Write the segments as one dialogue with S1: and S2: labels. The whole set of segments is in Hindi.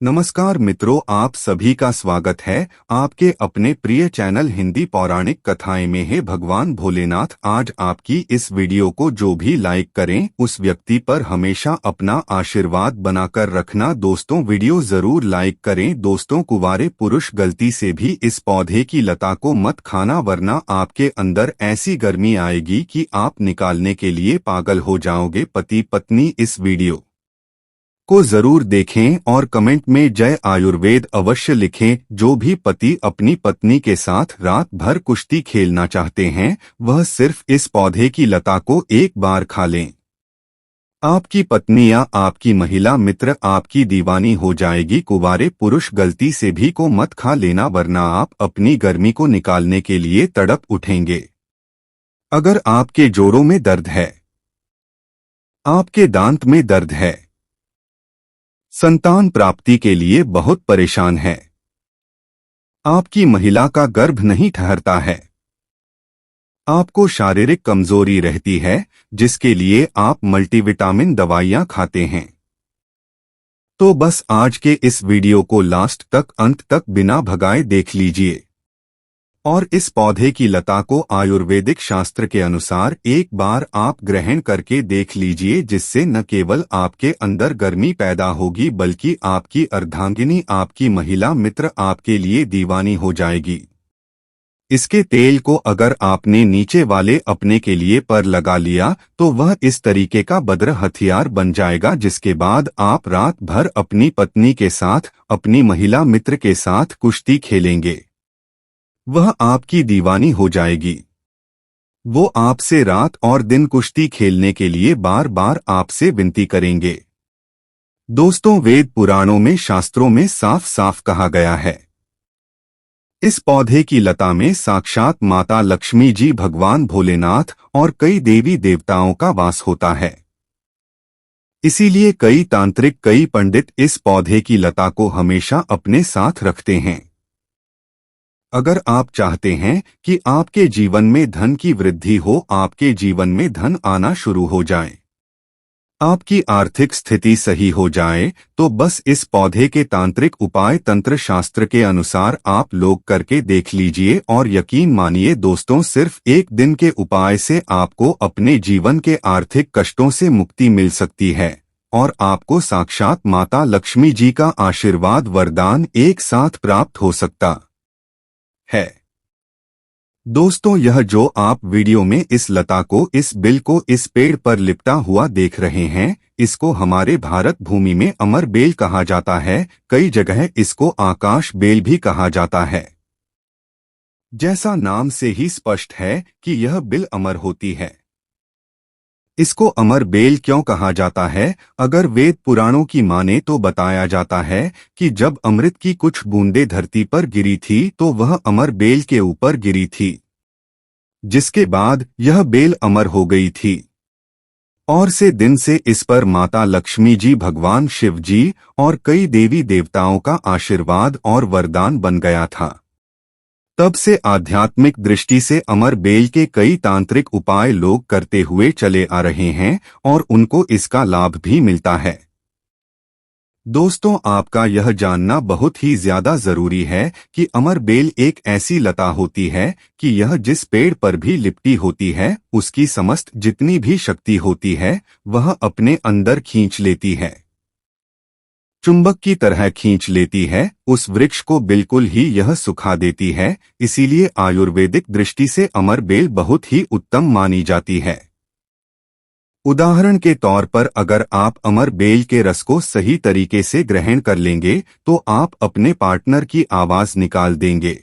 S1: नमस्कार मित्रों, आप सभी का स्वागत है आपके अपने प्रिय चैनल हिंदी पौराणिक कथाएं में है भगवान भोलेनाथ। आज आपकी इस वीडियो को जो भी लाइक करें उस व्यक्ति पर हमेशा अपना आशीर्वाद बनाकर रखना। दोस्तों, वीडियो जरूर लाइक करें। दोस्तों, कुंवारे पुरुष गलती से भी इस पौधे की लता को मत खाना, वरना आपके अंदर ऐसी गर्मी आएगी कि आप निकालने के लिए पागल हो जाओगे। पति पत्नी इस वीडियो को जरूर देखें और कमेंट में जय आयुर्वेद अवश्य लिखें। जो भी पति अपनी पत्नी के साथ रात भर कुश्ती खेलना चाहते हैं वह सिर्फ इस पौधे की लता को एक बार खा लें। आपकी पत्नी या आपकी महिला मित्र आपकी दीवानी हो जाएगी। कुंवारे पुरुष गलती से भी को मत खा लेना, वरना आप अपनी गर्मी को निकालने के लिए तड़प उठेंगे। अगर आपके जोड़ों में दर्द है, आपके दांत में दर्द है, संतान प्राप्ति के लिए बहुत परेशान है, आपकी महिला का गर्भ नहीं ठहरता है, आपको शारीरिक कमजोरी रहती है जिसके लिए आप मल्टीविटामिन दवाइयां खाते हैं, तो बस आज के इस वीडियो को लास्ट तक अंत तक बिना भगाए देख लीजिए और इस पौधे की लता को आयुर्वेदिक शास्त्र के अनुसार एक बार आप ग्रहण करके देख लीजिए, जिससे न केवल आपके अंदर गर्मी पैदा होगी बल्कि आपकी अर्धांगिनी, आपकी महिला मित्र आपके लिए दीवानी हो जाएगी। इसके तेल को अगर आपने नीचे वाले अपने के लिए पर लगा लिया तो वह इस तरीके का बद्र हथियार बन जाएगा, जिसके बाद आप रात भर अपनी पत्नी के साथ, अपनी महिला मित्र के साथ कुश्ती खेलेंगे। वह आपकी दीवानी हो जाएगी। वो आपसे रात और दिन कुश्ती खेलने के लिए बार बार आपसे विनती करेंगे। दोस्तों, वेद पुराणों में, शास्त्रों में साफ साफ कहा गया है, इस पौधे की लता में साक्षात माता लक्ष्मी जी, भगवान भोलेनाथ और कई देवी देवताओं का वास होता है। इसीलिए कई तांत्रिक, कई पंडित इस पौधे की लता को हमेशा अपने साथ रखते हैं। अगर आप चाहते हैं कि आपके जीवन में धन की वृद्धि हो, आपके जीवन में धन आना शुरू हो जाए, आपकी आर्थिक स्थिति सही हो जाए, तो बस इस पौधे के तांत्रिक उपाय तंत्र शास्त्र के अनुसार आप लोग करके देख लीजिए और यकीन मानिए दोस्तों, सिर्फ एक दिन के उपाय से आपको अपने जीवन के आर्थिक कष्टों से मुक्ति मिल सकती है और आपको साक्षात माता लक्ष्मी जी का आशीर्वाद, वरदान एक साथ प्राप्त हो सकता है। दोस्तों, यह जो आप वीडियो में इस लता को, इस बिल को इस पेड़ पर लिपटा हुआ देख रहे हैं, इसको हमारे भारत भूमि में अमर बेल कहा जाता है। कई जगह इसको आकाश बेल भी कहा जाता है। जैसा नाम से ही स्पष्ट है कि यह बिल अमर होती है। इसको अमर बेल क्यों कहा जाता है? अगर वेद पुराणों की माने तो बताया जाता है कि जब अमृत की कुछ बूंदें धरती पर गिरी थी तो वह अमर बेल के ऊपर गिरी थी, जिसके बाद यह बेल अमर हो गई थी और से दिन से इस पर माता लक्ष्मी जी, भगवान शिव जी और कई देवी देवताओं का आशीर्वाद और वरदान बन गया था। तब से आध्यात्मिक दृष्टि से अमर बेल के कई तांत्रिक उपाय लोग करते हुए चले आ रहे हैं और उनको इसका लाभ भी मिलता है। दोस्तों, आपका यह जानना बहुत ही ज्यादा जरूरी है कि अमर बेल एक ऐसी लता होती है कि यह जिस पेड़ पर भी लिपटी होती है उसकी समस्त जितनी भी शक्ति होती है वह अपने अंदर खींच लेती है, चुंबक की तरह खींच लेती है। उस वृक्ष को बिल्कुल ही यह सुखा देती है। इसीलिए आयुर्वेदिक दृष्टि से अमर बेल बहुत ही उत्तम मानी जाती है। उदाहरण के तौर पर अगर आप अमर बेल के रस को सही तरीके से ग्रहण कर लेंगे तो आप अपने पार्टनर की आवाज निकाल देंगे,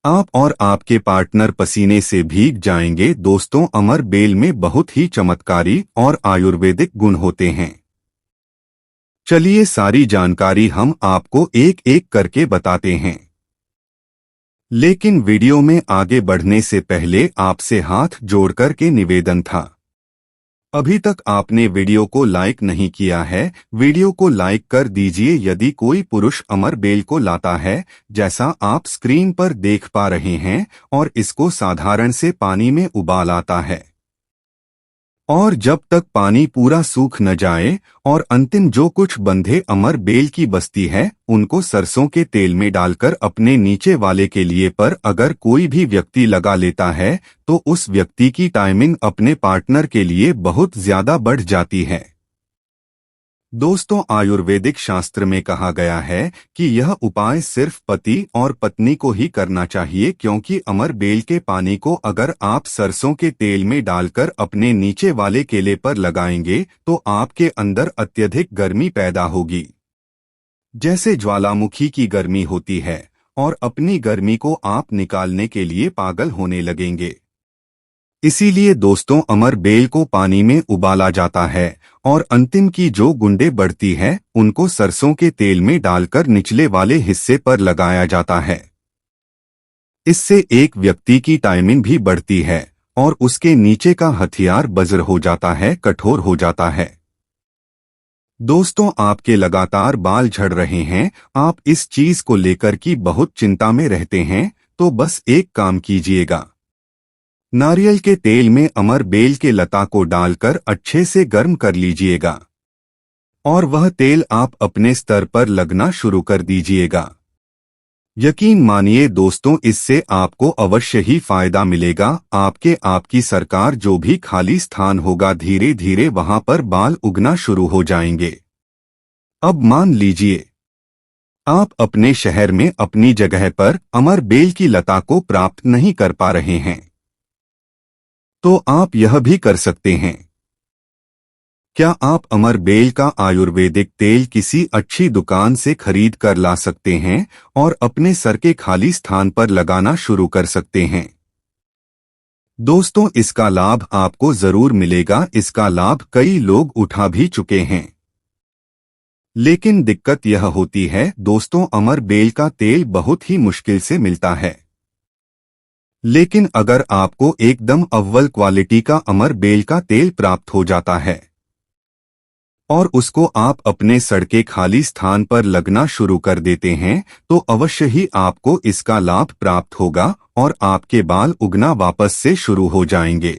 S1: आप और आपके पार्टनर पसीने से भीग जाएंगे। दोस्तों, अमर बेल में बहुत ही चमत्कारी और आयुर्वेदिक गुण होते हैं। चलिए सारी जानकारी हम आपको एक एक करके बताते हैं, लेकिन वीडियो में आगे बढ़ने से पहले आपसे हाथ जोड़कर के निवेदन था, अभी तक आपने वीडियो को लाइक नहीं किया है, वीडियो को लाइक कर दीजिए। यदि कोई पुरुष अमर बेल को लाता है जैसा आप स्क्रीन पर देख पा रहे हैं और इसको साधारण से पानी में उबाल आता है, और जब तक पानी पूरा सूख न जाए और अंतिम जो कुछ बंधे अमर बेल की बस्ती है उनको सरसों के तेल में डालकर अपने नीचे वाले के लिए पर अगर कोई भी व्यक्ति लगा लेता है तो उस व्यक्ति की टाइमिंग अपने पार्टनर के लिए बहुत ज्यादा बढ़ जाती है। दोस्तों, आयुर्वेदिक शास्त्र में कहा गया है कि यह उपाय सिर्फ पति और पत्नी को ही करना चाहिए, क्योंकि अमर बेल के पानी को अगर आप सरसों के तेल में डालकर अपने नीचे वाले केले पर लगाएंगे तो आपके अंदर अत्यधिक गर्मी पैदा होगी, जैसे ज्वालामुखी की गर्मी होती है, और अपनी गर्मी को आप निकालने के लिए पागल होने लगेंगे। इसीलिए दोस्तों, अमर बेल को पानी में उबाला जाता है और अंतिम की जो गुंडे बढ़ती है उनको सरसों के तेल में डालकर निचले वाले हिस्से पर लगाया जाता है। इससे एक व्यक्ति की टाइमिंग भी बढ़ती है और उसके नीचे का हथियार बज्र हो जाता है, कठोर हो जाता है। दोस्तों, आपके लगातार बाल झड़ रहे हैं, आप इस चीज को लेकर की बहुत चिंता में रहते हैं, तो बस एक काम कीजिएगा। नारियल के तेल में अमर बेल के लता को डालकर अच्छे से गर्म कर लीजिएगा और वह तेल आप अपने स्तर पर लगना शुरू कर दीजिएगा। यकीन मानिए दोस्तों, इससे आपको अवश्य ही फायदा मिलेगा। आपकी सरकार जो भी खाली स्थान होगा धीरे धीरे वहां पर बाल उगना शुरू हो जाएंगे। अब मान लीजिए आप अपने शहर में अपनी जगह पर अमर बेल की लता को प्राप्त नहीं कर पा रहे हैं, तो आप यह भी कर सकते हैं। क्या आप अमर बेल का आयुर्वेदिक तेल किसी अच्छी दुकान से खरीद कर ला सकते हैं और अपने सर के खाली स्थान पर लगाना शुरू कर सकते हैं। दोस्तों, इसका लाभ आपको जरूर मिलेगा। इसका लाभ कई लोग उठा भी चुके हैं। लेकिन दिक्कत यह होती है दोस्तों, अमर बेल का तेल बहुत ही मुश्किल से मिलता है। लेकिन अगर आपको एकदम अव्वल क्वालिटी का अमर बेल का तेल प्राप्त हो जाता है और उसको आप अपने सर के खाली स्थान पर लगना शुरू कर देते हैं, तो अवश्य ही आपको इसका लाभ प्राप्त होगा और आपके बाल उगना वापस से शुरू हो जाएंगे।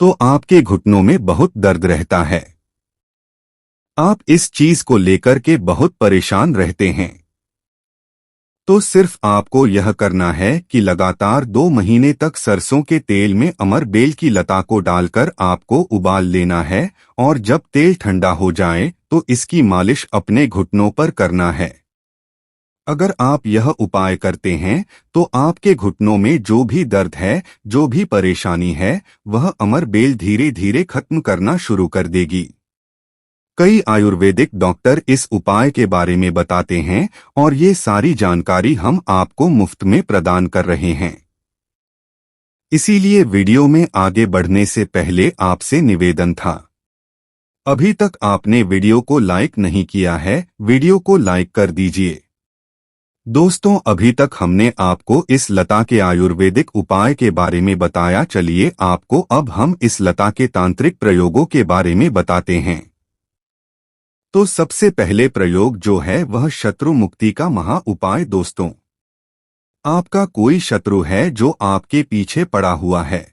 S1: तो आपके घुटनों में बहुत दर्द रहता है, आप इस चीज को लेकर के बहुत परेशान रहते हैं, तो सिर्फ आपको यह करना है कि लगातार 2 महीने तक सरसों के तेल में अमर बेल की लता को डालकर आपको उबाल लेना है और जब तेल ठंडा हो जाए तो इसकी मालिश अपने घुटनों पर करना है। अगर आप यह उपाय करते हैं तो आपके घुटनों में जो भी दर्द है, जो भी परेशानी है, वह अमर बेल धीरे धीरे खत्म करना शुरू कर देगी। कई आयुर्वेदिक डॉक्टर इस उपाय के बारे में बताते हैं और ये सारी जानकारी हम आपको मुफ्त में प्रदान कर रहे हैं। इसीलिए वीडियो में आगे बढ़ने से पहले आपसे निवेदन था, अभी तक आपने वीडियो को लाइक नहीं किया है, वीडियो को लाइक कर दीजिए। दोस्तों, अभी तक हमने आपको इस लता के आयुर्वेदिक उपाय के बारे में बताया। चलिए आपको अब हम इस लता के तांत्रिक प्रयोगों के बारे में बताते हैं। तो सबसे पहले प्रयोग जो है वह शत्रु मुक्ति का महा उपाय। दोस्तों, आपका कोई शत्रु है जो आपके पीछे पड़ा हुआ है,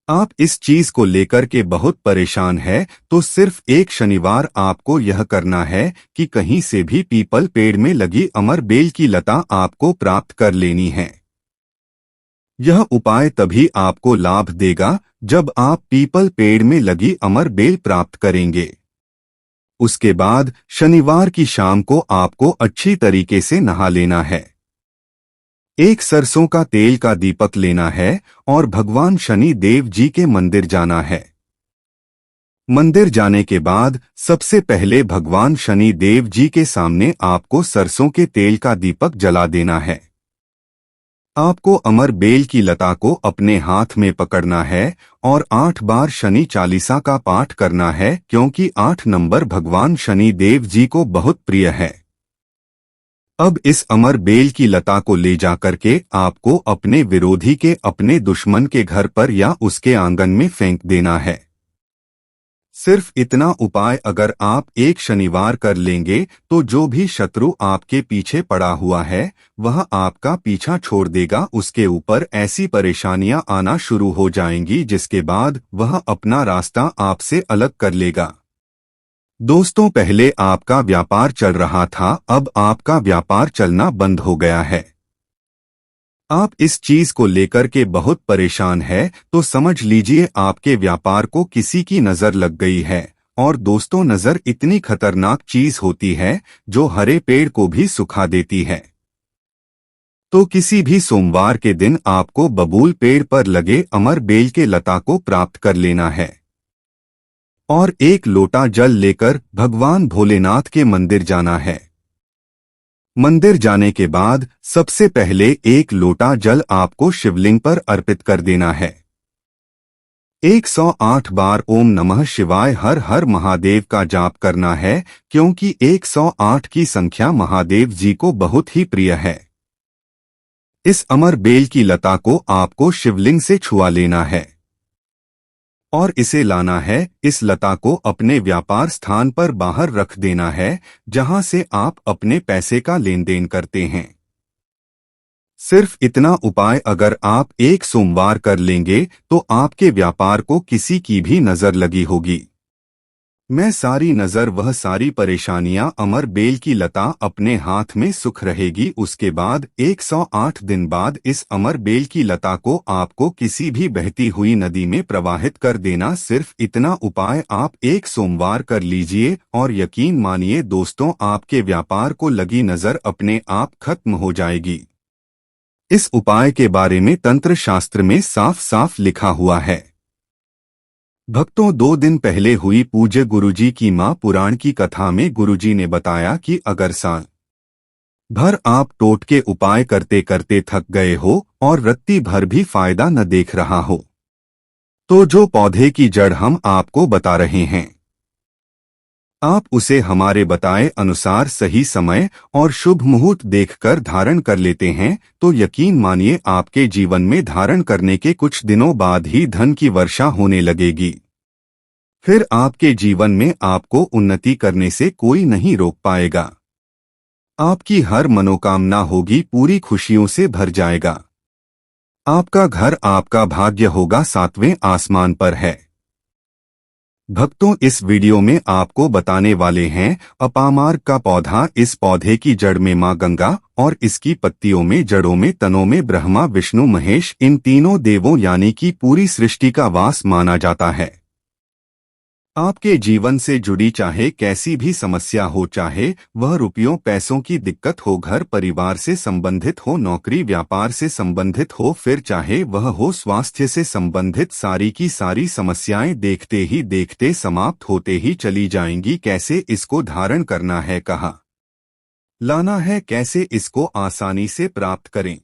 S1: आप इस चीज को लेकर के बहुत परेशान है, तो सिर्फ एक शनिवार आपको यह करना है कि कहीं से भी पीपल पेड़ में लगी अमर बेल की लता आपको प्राप्त कर लेनी है। यह उपाय तभी आपको लाभ देगा जब आप पीपल पेड़ में लगी अमर बेल प्राप्त करेंगे। उसके बाद शनिवार की शाम को आपको अच्छी तरीके से नहा लेना है, एक सरसों का तेल का दीपक लेना है और भगवान शनि देव जी के मंदिर जाना है। मंदिर जाने के बाद सबसे पहले भगवान शनि देव जी के सामने आपको सरसों के तेल का दीपक जला देना है। आपको अमर बेल की लता को अपने हाथ में पकड़ना है और 8 बार शनि चालीसा का पाठ करना है, क्योंकि 8 नंबर भगवान शनि देव जी को बहुत प्रिय है। अब इस अमर बेल की लता को ले जाकर के आपको अपने विरोधी के, अपने दुश्मन के घर पर या उसके आंगन में फेंक देना है। सिर्फ इतना उपाय अगर आप एक शनिवार कर लेंगे तो जो भी शत्रु आपके पीछे पड़ा हुआ है वह आपका पीछा छोड़ देगा। उसके ऊपर ऐसी परेशानियां आना शुरू हो जाएंगी जिसके बाद वह अपना रास्ता आपसे अलग कर लेगा। दोस्तों, पहले आपका व्यापार चल रहा था, अब आपका व्यापार चलना बंद हो गया है। आप इस चीज को लेकर के बहुत परेशान है तो समझ लीजिए आपके व्यापार को किसी की नजर लग गई है। और दोस्तों, नजर इतनी खतरनाक चीज होती है जो हरे पेड़ को भी सुखा देती है। तो किसी भी सोमवार के दिन आपको बबूल पेड़ पर लगे अमर बेल के लता को प्राप्त कर लेना है और एक लोटा जल लेकर भगवान भोलेनाथ के मंदिर जाना है। मंदिर जाने के बाद सबसे पहले एक लोटा जल आपको शिवलिंग पर अर्पित कर देना है। 108 बार ओम नमः शिवाय हर हर महादेव का जाप करना है, क्योंकि 108 की संख्या महादेव जी को बहुत ही प्रिय है। इस अमर बेल की लता को आपको शिवलिंग से छुआ लेना है और इसे लाना है। इस लता को अपने व्यापार स्थान पर बाहर रख देना है जहां से आप अपने पैसे का लेन देन करते हैं। सिर्फ इतना उपाय अगर आप एक सोमवार कर लेंगे तो आपके व्यापार को किसी की भी नजर लगी होगी। मैं सारी नजर वह सारी परेशानियां अमर बेल की लता अपने हाथ में सुख रहेगी। उसके बाद 108 दिन बाद इस अमर बेल की लता को आपको किसी भी बहती हुई नदी में प्रवाहित कर देना। सिर्फ इतना उपाय आप एक सोमवार कर लीजिए और यकीन मानिए दोस्तों, आपके व्यापार को लगी नजर अपने आप खत्म हो जाएगी। इस उपाय के बारे में तंत्र शास्त्र में साफ साफ लिखा हुआ है। भक्तों, 2 दिन पहले हुई पूज्य गुरुजी की मां पुराण की कथा में गुरुजी ने बताया कि अगर साल भर आप टोटके उपाय करते करते थक गए हो और रत्ती भर भी फायदा न देख रहा हो तो जो पौधे की जड़ हम आपको बता रहे हैं, आप उसे हमारे बताए अनुसार सही समय और शुभ मुहूर्त देखकर धारण कर लेते हैं तो यकीन मानिए आपके जीवन में धारण करने के कुछ दिनों बाद ही धन की वर्षा होने लगेगी। फिर आपके जीवन में आपको उन्नति करने से कोई नहीं रोक पाएगा। आपकी हर मनोकामना होगी पूरी खुशियों से भर जाएगा। आपका घर, आपका भाग्य होगा 7वें आसमान पर है। भक्तों, इस वीडियो में आपको बताने वाले हैं अपामार्ग का पौधा। इस पौधे की जड़ में मां गंगा और इसकी पत्तियों में, जड़ों में, तनों में ब्रह्मा विष्णु महेश, इन तीनों देवों यानी कि पूरी सृष्टि का वास माना जाता है। आपके जीवन से जुड़ी चाहे कैसी भी समस्या हो, चाहे वह रुपयों पैसों की दिक्कत हो, घर परिवार से संबंधित हो, नौकरी व्यापार से संबंधित हो, फिर चाहे वह हो स्वास्थ्य से संबंधित, सारी की सारी समस्याएं देखते ही देखते समाप्त होते ही चली जाएंगी। कैसे इसको धारण करना है, कहाँ लाना है, कैसे इसको आसानी से प्राप्त करें,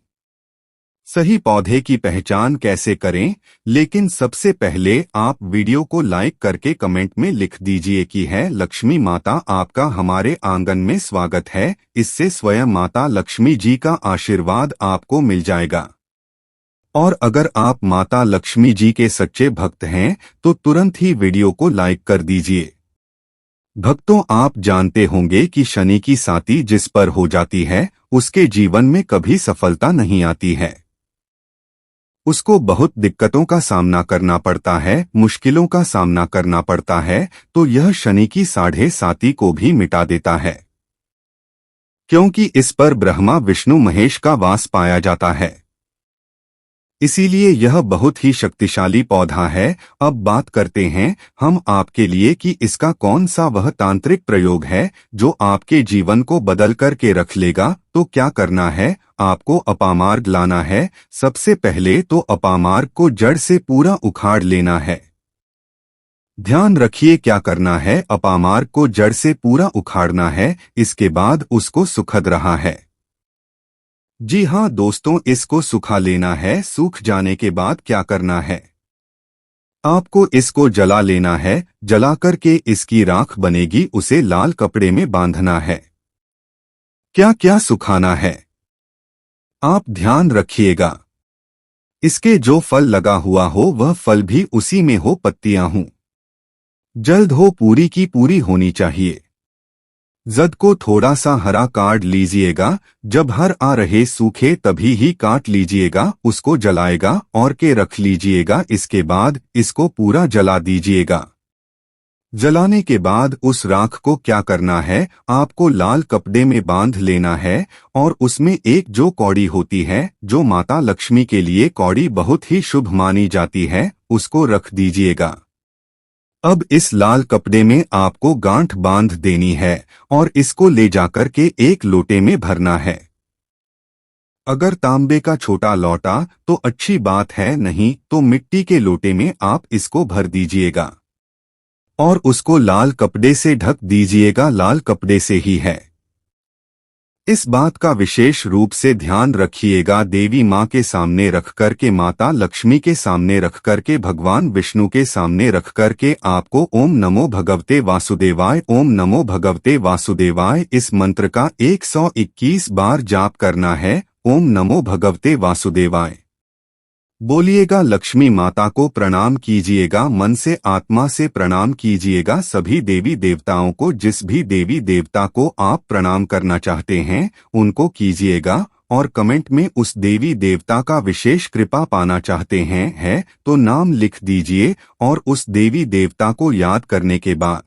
S1: सही पौधे की पहचान कैसे करें। लेकिन सबसे पहले आप वीडियो को लाइक करके कमेंट में लिख दीजिए कि है लक्ष्मी माता आपका हमारे आंगन में स्वागत है। इससे स्वयं माता लक्ष्मी जी का आशीर्वाद आपको मिल जाएगा। और अगर आप माता लक्ष्मी जी के सच्चे भक्त हैं तो तुरंत ही वीडियो को लाइक कर दीजिए। भक्तों, आप जानते होंगे कि शनि की साती जिस पर हो जाती है उसके जीवन में कभी सफलता नहीं आती है। उसको बहुत दिक्कतों का सामना करना पड़ता है, मुश्किलों का सामना करना पड़ता है। तो यह शनि की 7.5 को भी मिटा देता है, क्योंकि इस पर ब्रह्मा विष्णु महेश का वास पाया जाता है। इसीलिए यह बहुत ही शक्तिशाली पौधा है। अब बात करते हैं हम आपके लिए कि इसका कौन सा वह तांत्रिक प्रयोग है जो आपके जीवन को बदल करके रख लेगा। तो क्या करना है, आपको अपामार्ग लाना है। सबसे पहले तो अपामार्ग को जड़ से पूरा उखाड़ लेना है। ध्यान रखिए क्या करना है, अपामार्ग को जड़ से पूरा उखाड़ना है। इसके बाद उसको सुखद रहा है। जी हाँ दोस्तों, इसको सुखा लेना है। सूख जाने के बाद क्या करना है, आपको इसको जला लेना है। जला करके इसकी राख बनेगी, उसे लाल कपड़े में बांधना है। क्या क्या सुखाना है आप ध्यान रखिएगा। इसके जो फल लगा हुआ हो वह फल भी उसी में हो, पत्तियां हों। जल्द हो पूरी की पूरी होनी चाहिए। जद को थोड़ा सा हरा काट लीजिएगा, जब हर आ रहे सूखे तभी ही काट लीजिएगा, उसको जलाएगा और के रख लीजिएगा। इसके बाद इसको पूरा जला दीजिएगा। जलाने के बाद उस राख को क्या करना है, आपको लाल कपड़े में बांध लेना है और उसमें एक जो कौड़ी होती है, जो माता लक्ष्मी के लिए कौड़ी बहुत ही शुभ मानी जाती है, उसको रख दीजिएगा। अब इस लाल कपड़े में आपको गांठ बांध देनी है और इसको ले जाकर के एक लोटे में भरना है। अगर तांबे का छोटा लोटा तो अच्छी बात है, नहीं तो मिट्टी के लोटे में आप इसको भर दीजिएगा और उसको लाल कपड़े से ढक दीजिएगा। लाल कपड़े से ही है। इस बात का विशेष रूप से ध्यान रखिएगा। देवी माँ के सामने रख करके, माता लक्ष्मी के सामने रख करके, भगवान विष्णु के सामने रख करके आपको ओम नमो भगवते वासुदेवाय, ओम नमो भगवते वासुदेवाय इस मंत्र का 121 बार जाप करना है। ओम नमो भगवते वासुदेवाय बोलिएगा। लक्ष्मी माता को प्रणाम कीजिएगा, मन से आत्मा से प्रणाम कीजिएगा। सभी देवी देवताओं को, जिस भी देवी देवता को आप प्रणाम करना चाहते हैं उनको कीजिएगा और कमेंट में उस देवी देवता का विशेष कृपा पाना चाहते हैं तो नाम लिख दीजिए। और उस देवी देवता को याद करने के बाद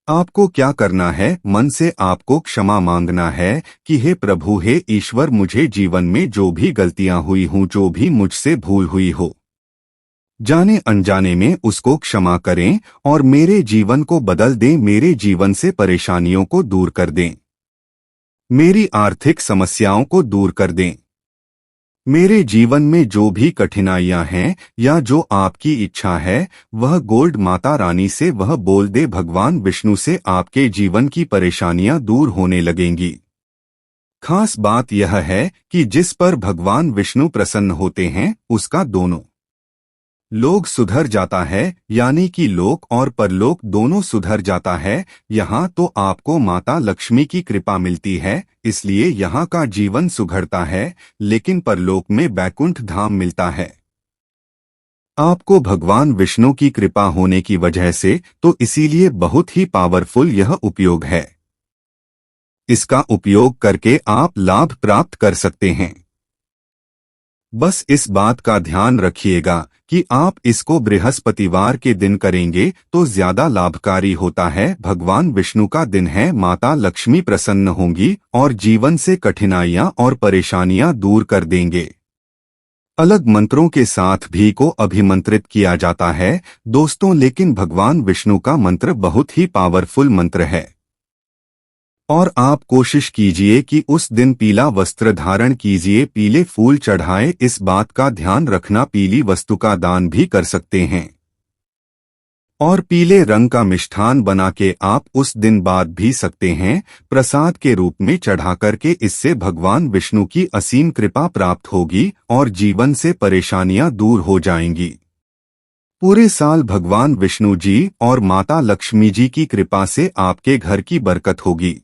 S1: आपको क्या करना है, मन से आपको क्षमा मांगना है कि हे प्रभु, हे ईश्वर, मुझे जीवन में जो भी गलतियां हुई हूं, जो भी मुझसे भूल हुई हो, जाने अनजाने में उसको क्षमा करें और मेरे जीवन को बदल दें, मेरे जीवन से परेशानियों को दूर कर दें, मेरी आर्थिक समस्याओं को दूर कर दें। मेरे जीवन में जो भी कठिनाइयां हैं या जो आपकी इच्छा है, वह गोल्ड माता रानी से वह बोल दे, भगवान विष्णु से आपके जीवन की परेशानियां दूर होने लगेंगी। खास बात यह है कि जिस पर भगवान विष्णु प्रसन्न होते हैं उसका दोनों लोग सुधर जाता है, यानी कि लोक और परलोक दोनों सुधर जाता है। यहाँ तो आपको माता लक्ष्मी की कृपा मिलती है, इसलिए यहाँ का जीवन सुधरता है, लेकिन परलोक में बैकुंठ धाम मिलता है। आपको भगवान विष्णु की कृपा होने की वजह से, तो इसीलिए बहुत ही पावरफुल यह उपयोग है। इसका उपयोग करके आप लाभ प्राप्त कर सकते हैं। बस इस बात का ध्यान रखिएगा कि आप इसको बृहस्पतिवार के दिन करेंगे तो ज्यादा लाभकारी होता है। भगवान विष्णु का दिन है, माता लक्ष्मी प्रसन्न होंगी और जीवन से कठिनाइयां और परेशानियां दूर कर देंगे। अलग मंत्रों के साथ भी को अभिमंत्रित किया जाता है दोस्तों, लेकिन भगवान विष्णु का मंत्र बहुत ही पावरफुल मंत्र है। और आप कोशिश कीजिए कि उस दिन पीला वस्त्र धारण कीजिए, पीले फूल चढ़ाए। इस बात का ध्यान रखना, पीली वस्तु का दान भी कर सकते हैं और पीले रंग का मिष्ठान बना के आप उस दिन बांट भी सकते हैं प्रसाद के रूप में चढ़ा करके। इससे भगवान विष्णु की असीम कृपा प्राप्त होगी और जीवन से परेशानियां दूर हो जाएंगी। पूरे साल भगवान विष्णु जी और माता लक्ष्मी जी की कृपा से आपके घर की बरकत होगी।